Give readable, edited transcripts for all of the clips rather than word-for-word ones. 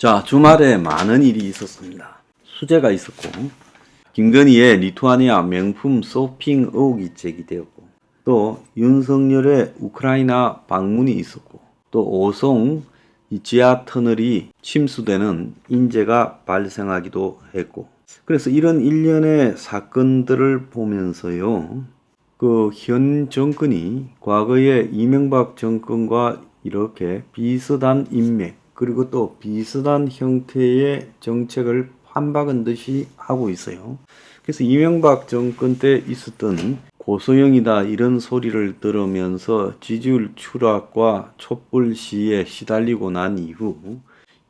자, 주말에 많은 일이 있었습니다. 수재가 있었고, 김건희의 리투아니아 명품 쇼핑 의혹이 제기되었고, 또 윤석열의 우크라이나 방문이 있었고, 또 오송 지하 터널이 침수되는 인재가 발생하기도 했고, 그래서 이런 일련의 사건들을 보면서요, 현 정권이 과거의 이명박 정권과 이렇게 비슷한 인맥, 그리고 또 비슷한 형태의 정책을 판박은 듯이 하고 있어요. 그래서 이명박 정권 때 있었던 고소영이다 이런 소리를 들으면서 지지율 추락과 촛불 시위에 시달리고 난 이후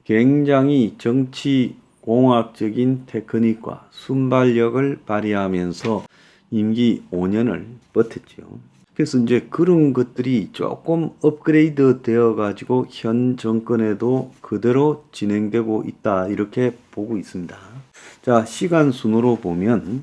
굉장히 정치 공학적인 테크닉과 순발력을 발휘하면서 임기 5년을 버텼죠. 그래서 이제 그런 것들이 조금 업그레이드 되어 가지고 현 정권에도 그대로 진행되고 있다 이렇게 보고 있습니다. 자, 시간 순으로 보면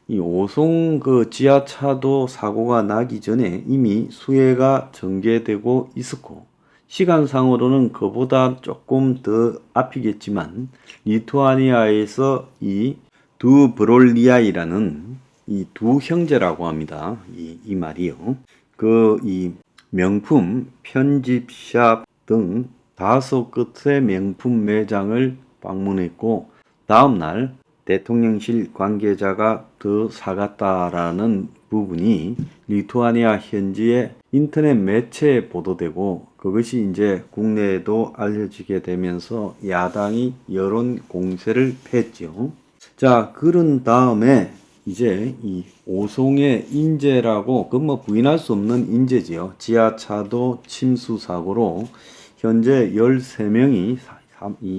이 오송 지하차도 사고가 나기 전에 이미 수해가 전개되고 있었고, 시간상으로는 그보다 조금 더 앞이겠지만 리투아니아에서 이 두브롤리아이라는 이 두 형제라고 합니다. 이 말이요. 이 명품 편집샵 등 5곳의 명품 매장을 방문했고, 다음날 대통령실 관계자가 더 사갔다라는 부분이 리투아니아 현지의 인터넷 매체에 보도되고, 그것이 이제 국내에도 알려지게 되면서 야당이 여론 공세를 폈죠. 자, 그런 다음에 이제 이 오송의 인재라고 부인할 수 없는 인재지요. 지하차도 침수 사고로 현재 13명이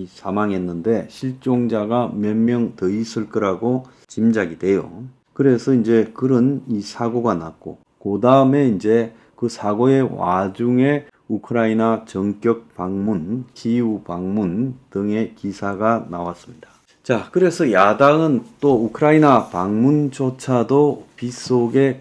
사망했는데 실종자가 몇 명 더 있을 거라고 짐작이 돼요. 그래서 이제 그런 이 사고가 났고, 그 다음에 이제 그 사고의 와중에 우크라이나 전격 방문, 키이우 방문 등의 기사가 나왔습니다. 자, 그래서 야당은 또 우크라이나 방문조차도 빗속에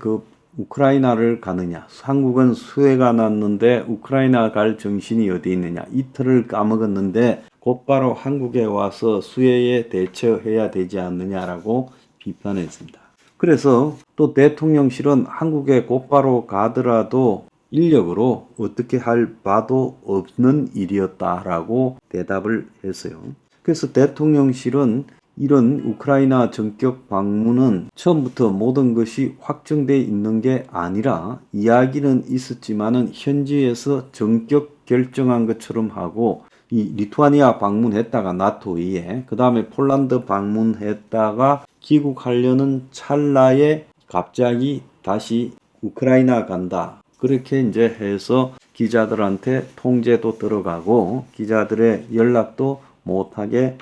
우크라이나를 가느냐, 한국은 수해가 났는데 우크라이나 갈 정신이 어디 있느냐, 이틀을 까먹었는데 곧바로 한국에 와서 수해에 대처해야 되지 않느냐라고 비판했습니다. 그래서 또 대통령실은 한국에 곧바로 가더라도 인력으로 어떻게 할 바도 없는 일이었다라고 대답을 했어요. 그래서 대통령실은 이런 우크라이나 전격 방문은 처음부터 모든 것이 확정되어 있는 게 아니라 이야기는 있었지만은 현지에서 전격 결정한 것처럼 하고, 이 리투아니아 방문했다가 나토에, 그 다음에 폴란드 방문했다가 귀국하려는 찰나에 갑자기 다시 우크라이나 간다, 그렇게 이제 해서 기자들한테 통제도 들어가고 기자들의 연락도 못하게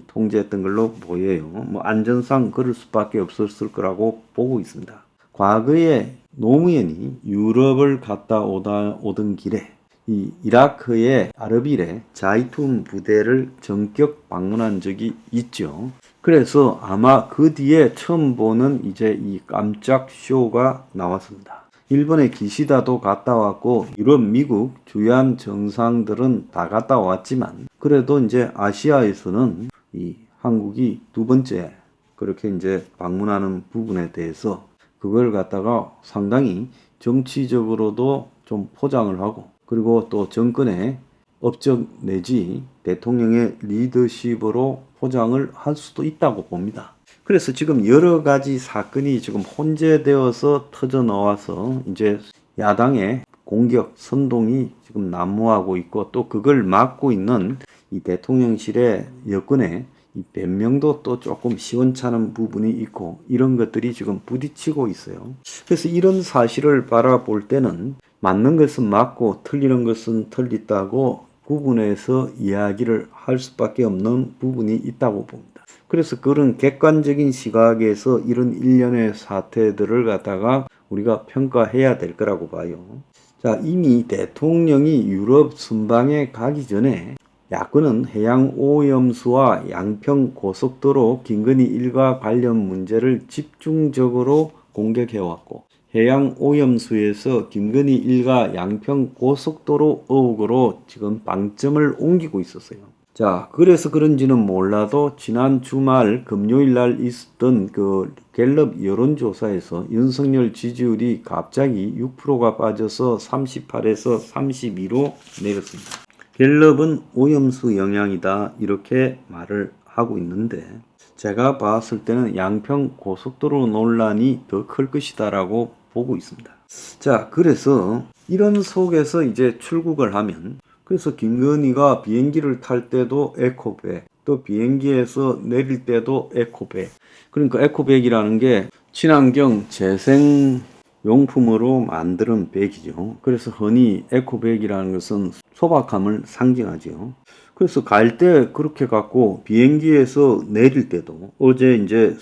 통제했던 걸로 보여요. 안전상 그럴 수밖에 없었을 거라고 보고 있습니다. 과거에 노무현이 유럽을 갔다 오던 길에 이 이라크의 아르빌에 자이툰 부대를 전격 방문한 적이 있죠. 그래서 아마 그 뒤에 처음 보는 이제 이 깜짝 쇼가 나왔습니다. 일본의 기시다도 갔다 왔고, 유럽, 미국 주요한 정상들은 다 갔다 왔지만, 그래도 이제 아시아에서는 이 한국이 두 번째 그렇게 이제 방문하는 부분에 대해서 그걸 갖다가 상당히 정치적으로도 좀 포장을 하고, 그리고 또 정권의 업적 내지 대통령의 리더십으로 포장을 할 수도 있다고 봅니다. 그래서 지금 여러 가지 사건이 지금 혼재되어서 터져 나와서 이제 야당의 공격, 선동이 지금 난무하고 있고, 또 그걸 막고 있는 이 대통령실의 여권의 이 변명도 또 조금 시원찮은 부분이 있고, 이런 것들이 지금 부딪히고 있어요. 그래서 이런 사실을 바라볼 때는 맞는 것은 맞고 틀리는 것은 틀리다고 구분해서 이야기를 할 수밖에 없는 부분이 있다고 봅니다. 그래서 그런 객관적인 시각에서 이런 일련의 사태들을 갖다가 우리가 평가해야 될 거라고 봐요. 자, 이미 대통령이 유럽 순방에 가기 전에 야권은 해양 오염수와 양평 고속도로 김건희 일가 관련 문제를 집중적으로 공격해왔고, 해양 오염수에서 김건희 일가 양평 고속도로 의혹으로 지금 방점을 옮기고 있었어요. 자, 그래서 그런지는 몰라도 지난 주말 금요일 날 있었던 그 갤럽 여론조사에서 윤석열 지지율이 갑자기 6%가 빠져서 38에서 32로 내렸습니다. 갤럽은 오염수 영향이다 이렇게 말을 하고 있는데 제가 봤을 때는 양평 고속도로 논란이 더 클 것이다라고 보고 있습니다. 자, 그래서 이런 속에서 이제 출국을 하면 그래서 김건희가 비행기를 탈 때도 에코백, 또 비행기에서 내릴 때도 에코백. 그러니까 에코백이라는 게 친환경 재생 용품으로 만드는 백이죠. 그래서 흔히 에코백이라는 것은 소박함을 상징하죠. 그래서 갈 때 그렇게 갖고 비행기에서 내릴 때도 어제 이제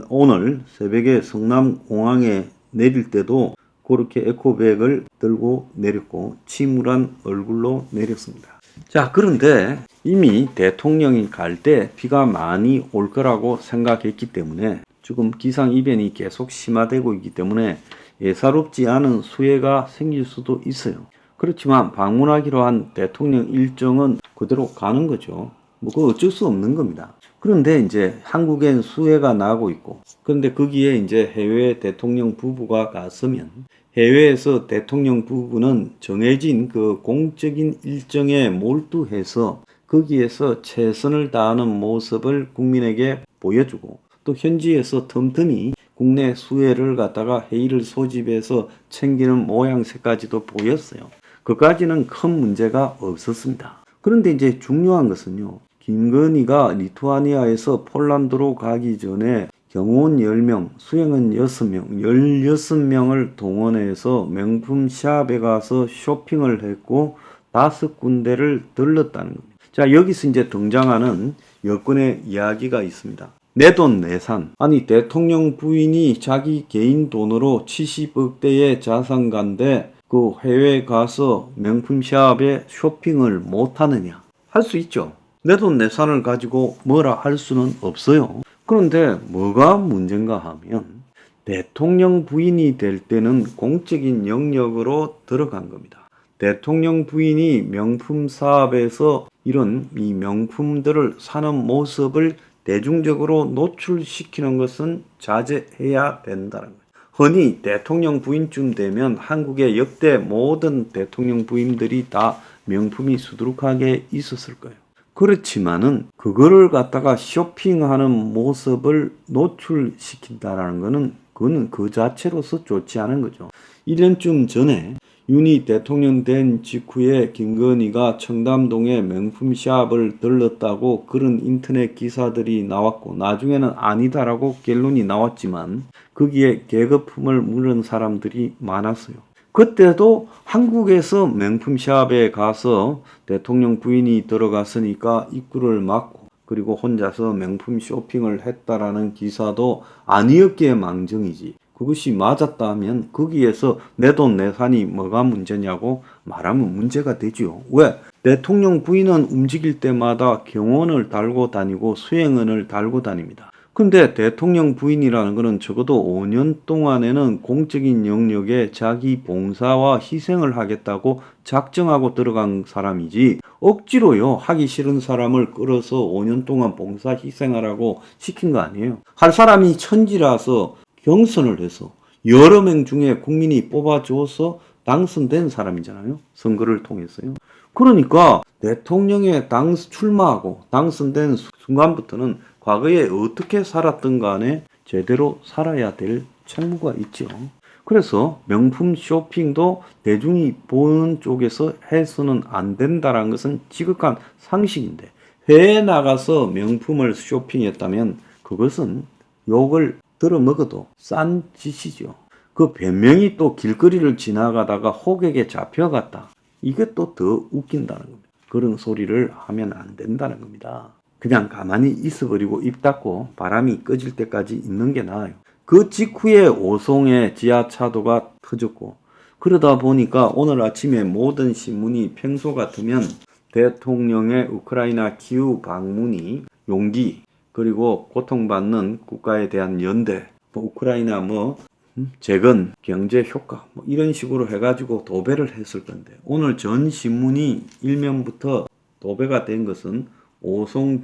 오늘 새벽에 성남공항에 내릴 때도 그렇게 에코백을 들고 내렸고 침울한 얼굴로 내렸습니다. 자, 그런데 이미 대통령이 갈 때 비가 많이 올 거라고 생각했기 때문에 지금 기상이변이 계속 심화되고 있기 때문에 예사롭지 않은 수해가 생길 수도 있어요. 그렇지만 방문하기로 한 대통령 일정은 그대로 가는 거죠. 뭐 그거 어쩔 수 없는 겁니다. 그런데 이제 한국엔 수해가 나고 있고 그런데 거기에 이제 해외 대통령 부부가 갔으면 해외에서 대통령 부부는 정해진 그 공적인 일정에 몰두해서 거기에서 최선을 다하는 모습을 국민에게 보여주고 또 현지에서 틈틈이 국내 수해를 갖다가 회의를 소집해서 챙기는 모양새까지도 보였어요. 그까지는 큰 문제가 없었습니다. 그런데 이제 중요한 것은요. 김건희가 리투아니아에서 폴란드로 가기 전에 경호원 10명, 수행원 6명, 16명을 동원해서 명품 샵에 가서 쇼핑을 했고 5군데를 들렀다는 겁니다. 자, 여기서 이제 등장하는 여권의 이야기가 있습니다. 내 돈 내산. 아니 대통령 부인이 자기 개인 돈으로 70억대의 자산가인데 그 해외 가서 명품 샵에 쇼핑을 못 하느냐? 할 수 있죠. 내 돈 내산을 가지고 뭐라 할 수는 없어요. 그런데 뭐가 문제인가 하면 대통령 부인이 될 때는 공적인 영역으로 들어간 겁니다. 대통령 부인이 명품 사업에서 이런 이 명품들을 사는 모습을 대중적으로 노출시키는 것은 자제해야 된다는 거예요. 흔히 대통령 부인쯤 되면 한국의 역대 모든 대통령 부인들이 다 명품이 수두룩하게 있었을 거예요. 그렇지만은 그거를 갖다가 쇼핑하는 모습을 노출시킨다라는 거는 그거는 그 자체로서 좋지 않은 거죠. 1년쯤 전에 윤희 대통령 된 직후에 김건희가 청담동에 명품샵을 들렀다고 그런 인터넷 기사들이 나왔고 나중에는 아니다라고 결론이 나왔지만 거기에 계급품을 물은 사람들이 많았어요. 그때도 한국에서 명품샵에 가서 대통령 부인이 들어갔으니까 입구를 막고 그리고 혼자서 명품 쇼핑을 했다라는 기사도 아니었기에 망정이지. 그것이 맞았다면 거기에서 내 돈 내산이 뭐가 문제냐고 말하면 문제가 되죠. 왜? 대통령 부인은 움직일 때마다 경호원을 달고 다니고 수행원을 달고 다닙니다. 근데 대통령 부인이라는 것은 적어도 5년 동안에는 공적인 영역에 자기 봉사와 희생을 하겠다고 작정하고 들어간 사람이지 억지로요 하기 싫은 사람을 끌어서 5년 동안 봉사 희생하라고 시킨 거 아니에요. 할 사람이 천지라서 경선을 해서 여러 명 중에 국민이 뽑아줘서 당선된 사람이잖아요. 선거를 통해서요. 그러니까 대통령에 출마하고 당선된 순간부터는 과거에 어떻게 살았든 간에 제대로 살아야 될 책무가 있죠. 그래서 명품 쇼핑도 대중이 보는 쪽에서 해서는 안 된다는 것은 지극한 상식인데 해외에 나가서 명품을 쇼핑했다면 그것은 욕을 들어먹어도 싼 짓이죠. 그 변명이 또 길거리를 지나가다가 호객에 잡혀갔다. 이게 또 더 웃긴다는 겁니다. 그런 소리를 하면 안 된다는 겁니다. 그냥 가만히 있어버리고 입 닫고 바람이 꺼질 때까지 있는 게 나아요. 그 직후에 오송에 지하차도가 터졌고 그러다 보니까 오늘 아침에 모든 신문이 평소 같으면 대통령의 우크라이나 키우 방문이 용기 그리고 고통받는 국가에 대한 연대 우크라이나 재건 경제 효과 이런 식으로 해가지고 도배를 했을 건데 오늘 전 신문이 일면부터 도배가 된 것은 오송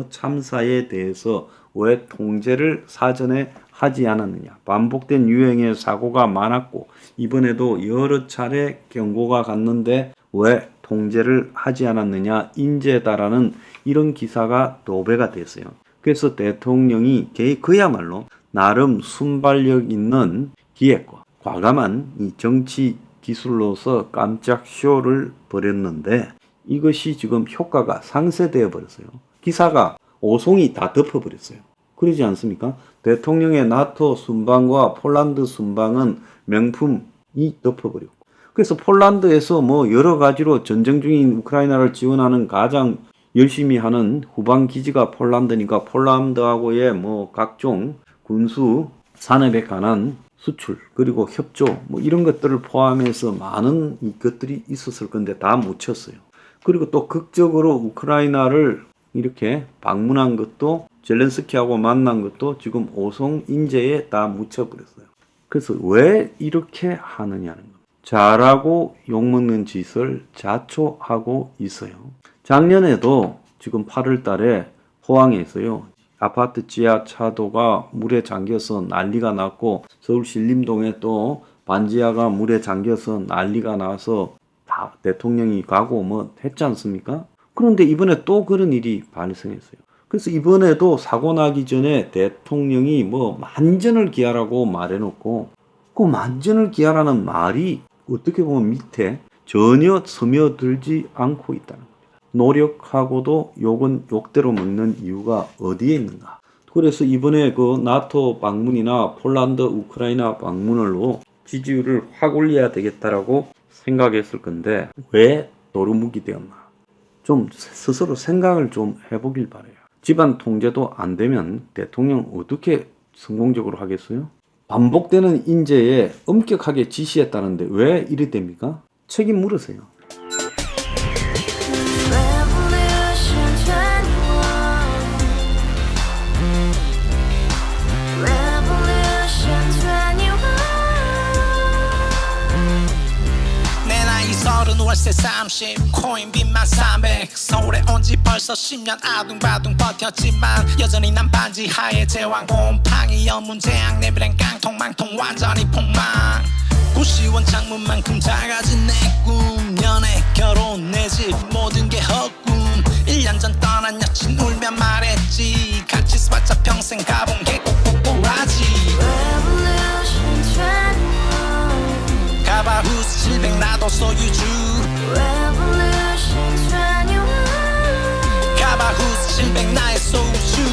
참사에 대해서 왜 통제를 사전에 하지 않았느냐. 반복된 유형의 사고가 많았고 이번에도 여러 차례 경고가 갔는데 왜 통제를 하지 않았느냐. 인재다라는 이런 기사가 도배가 됐어요. 그래서 대통령이 그야말로 나름 순발력 있는 기획과 과감한 이 정치 기술로서 깜짝 쇼를 벌였는데 이것이 지금 효과가 상쇄되어 버렸어요. 기사가 오송이 다 덮어버렸어요. 그러지 않습니까? 대통령의 나토 순방과 폴란드 순방은 명품이 덮어버렸고 그래서 폴란드에서 뭐 여러 가지로 전쟁 중인 우크라이나를 지원하는 가장 열심히 하는 후방 기지가 폴란드니까 폴란드하고의 뭐 각종 군수 산업에 관한 수출 그리고 협조 뭐 이런 것들을 포함해서 많은 것들이 있었을 건데 다 묻혔어요. 그리고 또 극적으로 우크라이나를 이렇게 방문한 것도 젤렌스키하고 만난 것도 지금 오송 인재에 다 묻혀버렸어요. 그래서 왜 이렇게 하느냐는 겁니다. 잘하고 욕먹는 짓을 자초하고 있어요. 작년에도 지금 8월 달에 포항에서요. 아파트 지하 차도가 물에 잠겨서 난리가 났고 서울 신림동에 또 반지하가 물에 잠겨서 난리가 나서 다 대통령이 가고 뭐 했지 않습니까? 그런데 이번에 또 그런 일이 발생했어요. 그래서 이번에도 사고 나기 전에 대통령이 뭐 만전을 기하라고 말해놓고 그 만전을 기하라는 말이 어떻게 보면 밑에 전혀 스며들지 않고 있다는 겁니다. 노력하고도 욕은 욕대로 먹는 이유가 어디에 있는가? 그래서 이번에 그 나토 방문이나 폴란드, 우크라이나 방문으로 지지율을 확 올려야 되겠다라고 생각했을 건데 왜 도루묵이 되었나? 좀 스스로 생각을 좀 해보길 바래요. 집안 통제도 안 되면 대통령 어떻게 성공적으로 하겠어요? 반복되는 인재에 엄격하게 지시했다는데 왜 이래 됩니까? 책임 물으세요. 월세 30 코인빚만 300 서울에 온지 벌써 10년 아둥바둥 버텼지만 여전히 난 반지 하에 제왕 곰팡이 연문제약 내비랑 깡통망통 완전히 폭망 90원 창문만큼 작아진 내 꿈 연애 결혼 내 집 모든 게 헛꿈 1년 전 떠난 여친 울며 말했지 같이 써봤자 평생 가본 게 꼭꼭꼭라지 가바후스 700 나도 소유주 가바후스 700 나의 소유주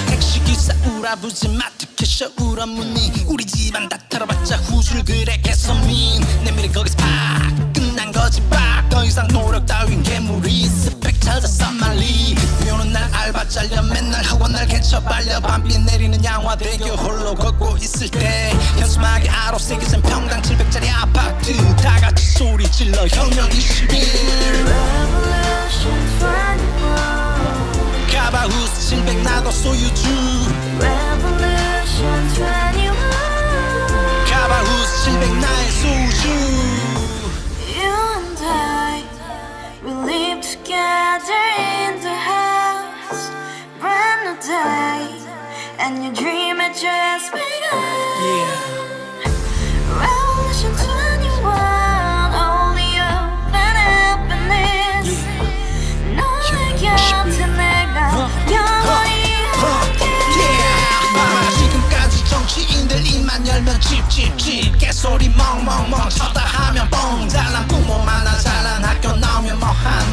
택시기사 우라부지 마트캐셔 울어문이 우리 집안 다 털어봤자 후줄 그래 개선민 내 미래 거기서 팍 끝난 거지 팍더 이상 노력 따윈 괴물이 스펙 찾아 싼말리 비오는 날 알바 잘려 맨날 학원 날 개쳐 발려 밤비 내리는 양화대교 홀로 걷고 있을 때 현수막에 아로 새겨진 평당 700짜리 아파트 다같이 소리 질러 혁명 21 가바후스 700 나도 소유주 가바후스 700 나의 소유주 You and I, we live together in the house, brand new day, and your dream had just begun. Revolution 21, only hope and happiness. 너의 곁에 내가 영원히 지금까지 정치인들 입만 열면 찝찝찝 개소리 멍멍멍 쳤다 하면 뻥 잘난 부모 만나 잘난 학교 나오면 뭐하나